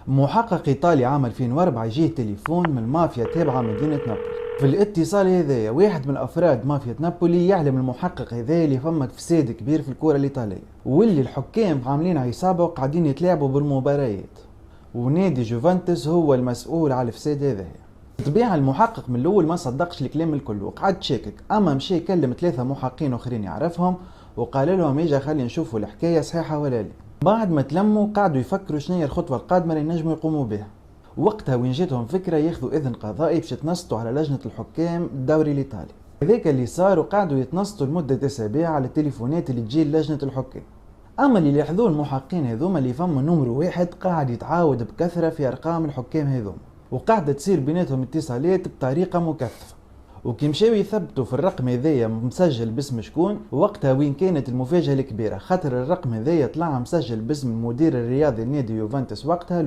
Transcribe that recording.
محقق إيطالي عام 2004 يجيه تليفون من مافيا تابعة مدينة نابولي. في الاتصال هذايا واحد من أفراد مافيا نابولي يعلم المحقق هذايا اللي فما فساد كبير في الكرة الإيطالية، واللي الحكام عاملين عصابة وقاعدين يتلاعبوا بالمباريات، ونادي جوفنتوس هو المسؤول على الفساد هذايا. طبيعة المحقق من الأول ما صدقش الكلام الكل وقعد شاكك، أما مشي يكلم 3 محققين أخرين يعرفهم وقال لهم يجا خلي نشوفوا الحكاية صحيحة ولا لا. بعد ما تلموا قعدوا يفكروا شنو هي الخطوة القادمة اللي نجموا يقوموا بها. وقتها وين جاتهم فكرة ياخذوا إذن قضائي باش يتنصتوا على لجنة الحكام الدوري الإيطالي. هذاك اللي صار، وقعدوا يتنصتوا لمدة أسابيع على التليفونات اللي تجي لجنة الحكام. أما اللي لاحظوه المحققين هذوما اللي فما نمرو واحد قاعد يتعاود بكثرة في أرقام الحكام هذوما، وقاعدة تصير بيناتهم اتصالات بطريقة مكثفة. وكي مشاو يثبتوا في الرقم هذايا مسجل باسم شكون، وقتها وين كانت المفاجأة الكبيرة، خاطر الرقم هذايا طلع مسجل باسم المدير الرياضي لنادي يوفنتوس وقتها